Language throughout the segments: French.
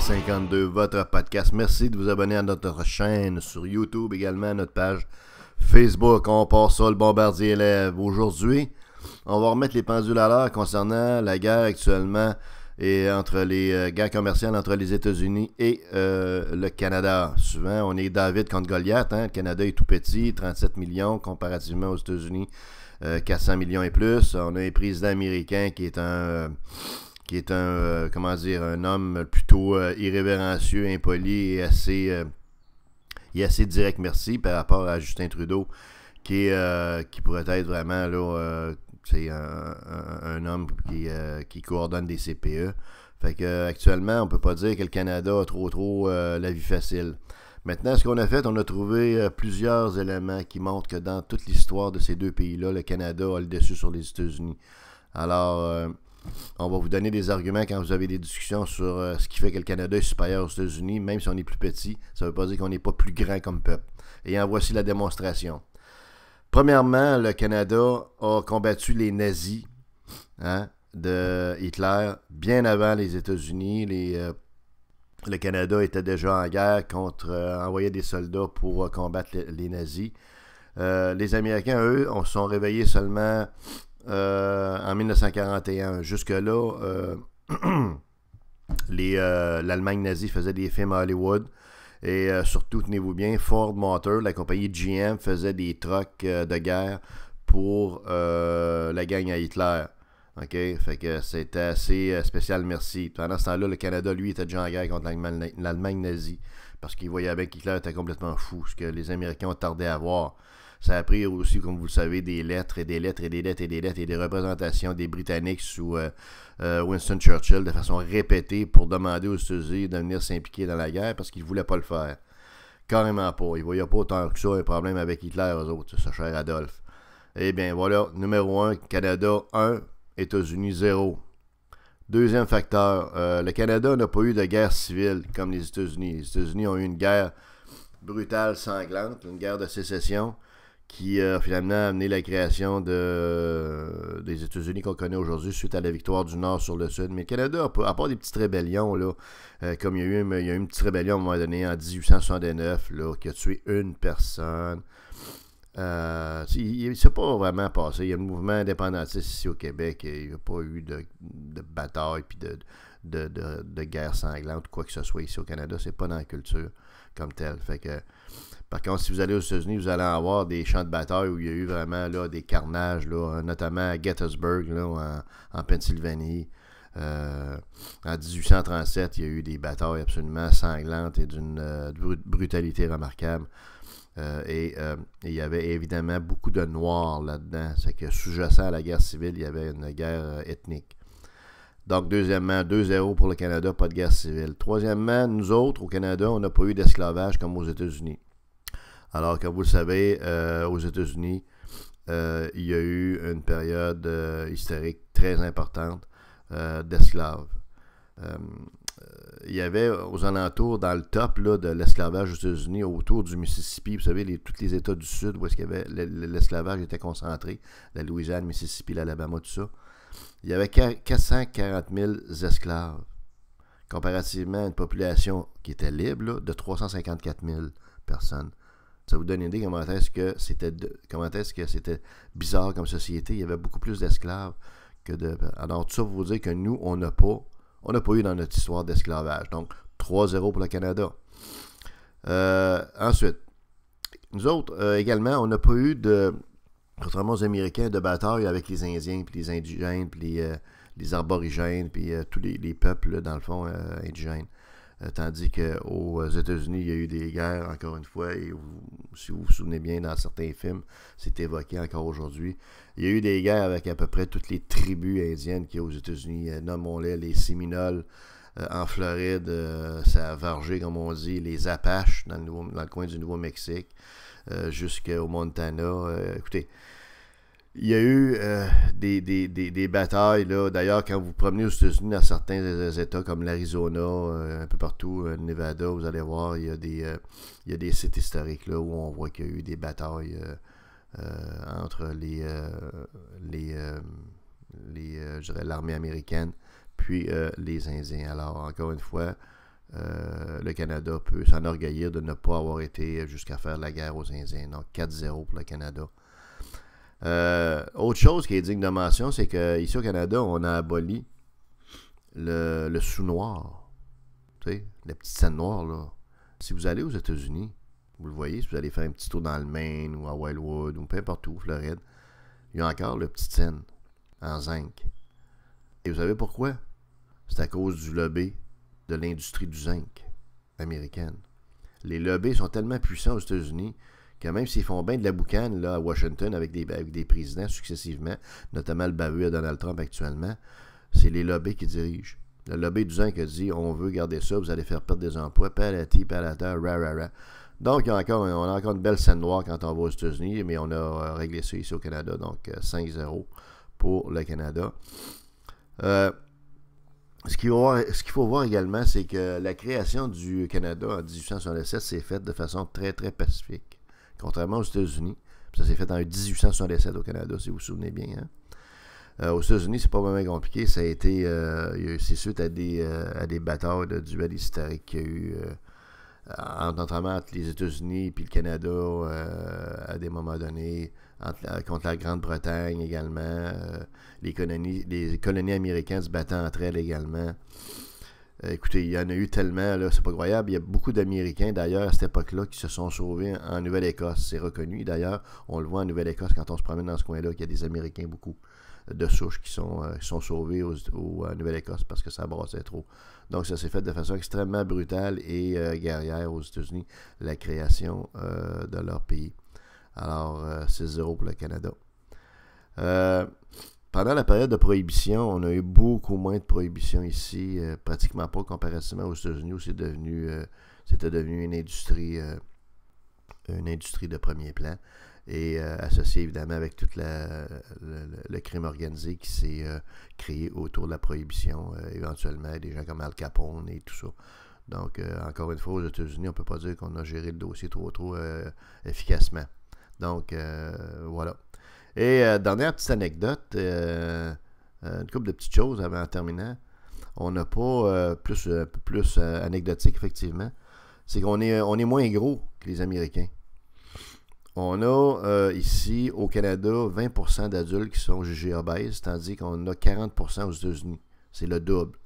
52, votre podcast. Merci de vous abonner à notre chaîne sur YouTube, également à notre page Facebook. On part ça, le bombardier élève. Aujourd'hui, on va remettre les pendules à l'heure concernant la guerre actuellement et entre les guerres commerciales entre les États-Unis et le Canada. Souvent, on est David contre Goliath. Le Canada est tout petit, 37 millions comparativement aux États-Unis, 400 millions et plus. On a un président américain qui est un un homme plutôt irrévérencieux, impoli et assez direct, merci, par rapport à Justin Trudeau, qui pourrait être vraiment là, un homme qui coordonne des CPE. Fait que actuellement, on peut pas dire que le Canada a trop la vie facile. Maintenant, ce qu'on a fait, on a trouvé plusieurs éléments qui montrent que dans toute l'histoire de ces deux pays-là, le Canada a le dessus sur les États-Unis. Alors, on va vous donner des arguments quand vous avez des discussions sur ce qui fait que le Canada est supérieur aux États-Unis, même si on est plus petit. Ça ne veut pas dire qu'on n'est pas plus grand comme peuple. Et en voici la démonstration. Premièrement, le Canada a combattu les nazis de Hitler bien avant les États-Unis. Le Canada était déjà en guerre contre envoyait des soldats pour combattre les nazis. Les Américains, eux, se sont réveillés seulement en 1941. Jusque-là, l'Allemagne nazie faisait des films à Hollywood. Et surtout, tenez-vous bien, Ford Motor, la compagnie GM, faisait des trucks de guerre pour la gang à Hitler. OK? Fait que c'était assez spécial, merci. Pendant ce temps-là, le Canada, lui, était déjà en guerre contre l'Allemagne nazie. Parce qu'il voyait bien qu'Hitler était complètement fou, ce que les Américains ont tardé à voir. Ça a pris aussi, comme vous le savez, des lettres et des lettres et des lettres et des lettres et des représentations des Britanniques sous Winston Churchill de façon répétée pour demander aux États-Unis de venir s'impliquer dans la guerre parce qu'ils ne voulaient pas le faire. Carrément pas. Ils ne voyaient pas autant que ça un problème avec Hitler, eux autres, ce cher Adolphe. Eh bien, voilà, numéro 1, Canada 1, États-Unis 0. Deuxième facteur, le Canada n'a pas eu de guerre civile comme les États-Unis. Les États-Unis ont eu une guerre brutale, sanglante, une guerre de sécession, qui a finalement amené la création des États-Unis qu'on connaît aujourd'hui suite à la victoire du Nord sur le Sud. Mais le Canada, à part des petites rébellions, là, comme il y a eu une petite rébellion à un moment donné en 1869 là, qui a tué une personne. Il ne s'est pas vraiment passé. Il y a un mouvement indépendantiste ici au Québec. Il n'y a pas eu de bataille puis de guerre sanglante ou quoi que ce soit ici au Canada. C'est pas dans la culture comme telle. Fait que par contre, si vous allez aux États-Unis, vous allez avoir des champs de bataille où il y a eu vraiment là, des carnages, là, notamment à Gettysburg, là, en Pennsylvanie. En 1837, il y a eu des batailles absolument sanglantes et d'une brutalité remarquable. Et il y avait évidemment beaucoup de Noirs là-dedans. C'est que sous-jacent à la guerre civile, il y avait une guerre ethnique. Donc, deuxièmement, 2-0 pour le Canada, pas de guerre civile. Troisièmement, nous autres, au Canada, on n'a pas eu d'esclavage comme aux États-Unis. Alors, comme vous le savez, aux États-Unis, il y a eu une période historique très importante d'esclaves. Il y avait aux alentours, dans le top là, de l'esclavage aux États-Unis, autour du Mississippi, vous savez, tous les États du Sud où est-ce qu'il y avait l'esclavage était concentré, la Louisiane, Mississippi, l'Alabama, tout ça. Il y avait 440 000 esclaves, comparativement à une population qui était libre là, de 354 000 personnes. Ça vous donne une idée comment est-ce que c'était bizarre comme société. Il y avait beaucoup plus d'esclaves que de... Alors tout ça pour vous dire que nous, on n'a pas eu dans notre histoire d'esclavage. Donc 3-0 pour le Canada. Ensuite, nous autres, également, on n'a pas eu de, contrairement aux Américains, de bataille avec les Indiens, puis les Indigènes, puis les Aborigènes, puis tous les peuples, là, dans le fond, indigènes. Tandis qu'aux États-Unis, il y a eu des guerres, encore une fois, et si vous vous souvenez bien, dans certains films, c'est évoqué encore aujourd'hui. Il y a eu des guerres avec à peu près toutes les tribus indiennes qu'il y a aux États-Unis. Nommons-les les Séminoles en Floride, ça a vargé, comme on dit, les Apaches dans le coin du Nouveau-Mexique, jusqu'au Montana. Écoutez, il y a eu des batailles, là. D'ailleurs, quand vous promenez aux États-Unis, dans certains États comme l'Arizona, un peu partout, le Nevada, vous allez voir, il y a des sites historiques là, où on voit qu'il y a eu des batailles entre je dirais l'armée américaine puis les Indiens. Alors, encore une fois, le Canada peut s'enorgueillir de ne pas avoir été jusqu'à faire la guerre aux Indiens. Donc 4-0 pour le Canada. Autre chose qui est digne de mention, c'est qu'ici au Canada, on a aboli le sous-noir. Tu sais, la petite scène noire, là. Si vous allez aux États-Unis, vous le voyez, si vous allez faire un petit tour dans le Maine ou à Wildwood ou peu importe où, Floride, il y a encore le petit scène en zinc. Et vous savez pourquoi? C'est à cause du lobby de l'industrie du zinc américaine. Les lobbies sont tellement puissants aux États-Unis que même s'ils font bien de la boucane là, à Washington avec des présidents successivement, notamment le baveux à Donald Trump actuellement, c'est les lobbies qui dirigent. Le lobby du zinc a dit on veut garder ça, vous allez faire perdre des emplois, palati, palata, ra. Donc, on a encore une belle scène noire quand on va aux États-Unis, mais on a réglé ça ici au Canada, donc 5-0 pour le Canada. Ce qu'il faut voir également, c'est que la création du Canada en 1867 s'est faite de façon très, très pacifique. Contrairement aux États-Unis, ça s'est fait en 1867 au Canada, si vous vous souvenez bien. Hein? Aux États-Unis, c'est pas vraiment compliqué. Ça a été, c'est suite à des batailles de duels historiques qu'il y a eu notamment entre les États-Unis et le Canada à des moments donnés, contre la Grande-Bretagne également, les colonies américaines se battant entre elles également. Écoutez, il y en a eu tellement, là, c'est pas croyable. Il y a beaucoup d'Américains, d'ailleurs, à cette époque-là, qui se sont sauvés en Nouvelle-Écosse. C'est reconnu, d'ailleurs. On le voit en Nouvelle-Écosse quand on se promène dans ce coin-là, qu'il y a des Américains, beaucoup de souches qui sont sauvés en Nouvelle-Écosse parce que ça brassait trop. Donc, ça s'est fait de façon extrêmement brutale et guerrière aux États-Unis, la création de leur pays. Alors, 6-0 pour le Canada. Pendant la période de prohibition, on a eu beaucoup moins de prohibition ici, pratiquement pas comparativement aux États-Unis où c'était devenu une industrie de premier plan et associée évidemment avec tout le crime organisé qui s'est créé autour de la prohibition, éventuellement des gens comme Al Capone et tout ça. Donc, encore une fois, aux États-Unis, on ne peut pas dire qu'on a géré le dossier trop efficacement. Donc, voilà. Et dernière petite anecdote, une couple de petites choses en terminant. On n'a pas un peu plus anecdotique, effectivement. C'est qu'on est moins gros que les Américains. On a ici, au Canada, 20% d'adultes qui sont jugés obèses, tandis qu'on a 40% aux États-Unis. C'est le double.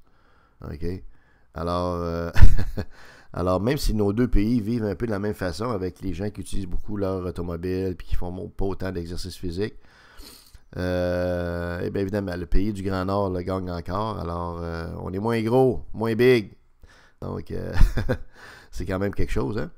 OK? Alors, alors, même si nos deux pays vivent un peu de la même façon, avec les gens qui utilisent beaucoup leur automobile et qui font pas autant d'exercice physique, et bien évidemment, le pays du Grand Nord le gagne encore. Alors, on est moins gros, moins big. Donc, c'est quand même quelque chose, hein?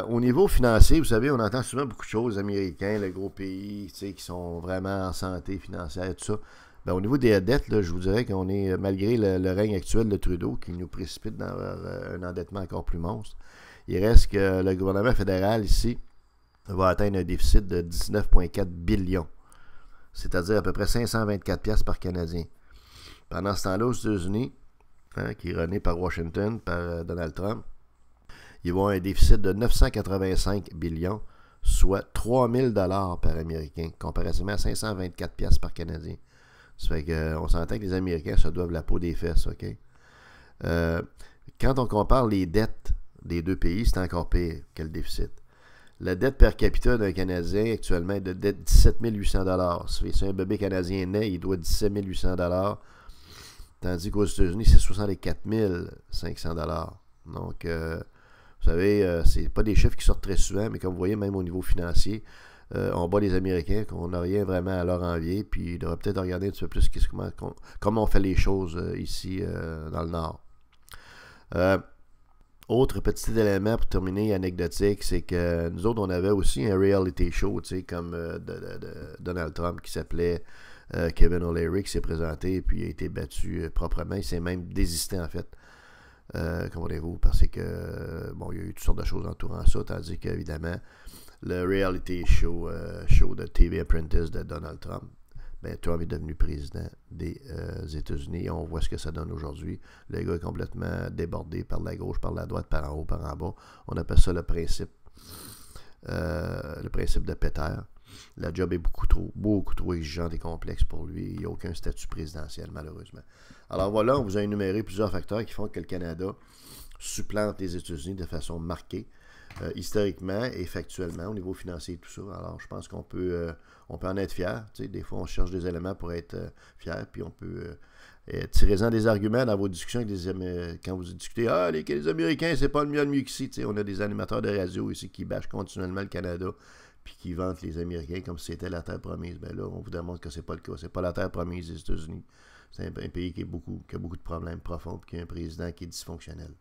Au niveau financier, vous savez, on entend souvent beaucoup de choses, les Américains, le gros pays, tu sais, qui sont vraiment en santé financière et tout ça. Ben, au niveau des dettes, là, je vous dirais qu'on est, malgré le règne actuel de Trudeau, qui nous précipite dans un endettement encore plus monstre, il reste que le gouvernement fédéral ici va atteindre un déficit de 19,4 billions, c'est-à-dire à peu près 524$ par Canadien. Pendant ce temps-là, aux États-Unis, hein, qui est rené par Washington, par Donald Trump, ils vont avoir un déficit de 985 billions, soit 3000$ par Américain, comparativement à 524$ par Canadien. Ça fait qu'on s'entend que les Américains se doivent la peau des fesses, OK? Quand on compare les dettes des deux pays, c'est encore pire que le déficit. La dette per capita d'un Canadien actuellement est de 17 800$. Si un bébé canadien naît, il doit 17 800$, tandis qu'aux États-Unis, c'est 64 500$. Donc, vous savez, c'est pas des chiffres qui sortent très souvent, mais comme vous voyez, même au niveau financier, on bat les Américains, qu'on n'a rien vraiment à leur envier, puis il devrait peut-être regarder un petit peu plus comment on fait les choses ici dans le Nord. Autre petit élément pour terminer anecdotique, c'est que nous autres, on avait aussi un reality show, tu sais, comme de Donald Trump qui s'appelait Kevin O'Leary, qui s'est présenté et puis il a été battu proprement. Il s'est même désisté, en fait. Comprenez-vous, parce que bon, il y a eu toutes sortes de choses entourant ça, tandis qu'évidemment, le reality show de TV Apprentice de Donald Trump, ben, Trump est devenu président des États-Unis et on voit ce que ça donne aujourd'hui. Le gars est complètement débordé par la gauche, par la droite, par en haut, par en bas. On appelle ça le principe de Peter. La job est beaucoup trop exigeante et complexe pour lui. Il n'y a aucun statut présidentiel, malheureusement. Alors voilà, on vous a énuméré plusieurs facteurs qui font que le Canada supplante les États-Unis de façon marquée, historiquement et factuellement, au niveau financier et tout ça. Alors, je pense qu'on peut en être fier. Des fois, on cherche des éléments pour être fier, puis on peut tirez-en des arguments dans vos discussions avec quand vous discutez. Ah, les Américains, c'est pas le mieux qu'ici. On a des animateurs de radio ici qui bâchent continuellement le Canada, puis qui vantent les Américains comme si c'était la terre promise. Ben là, on vous démontre que c'est pas le cas. C'est pas la terre promise des États-Unis. C'est un pays qui a beaucoup de problèmes profonds, puis qui a un président qui est dysfonctionnel.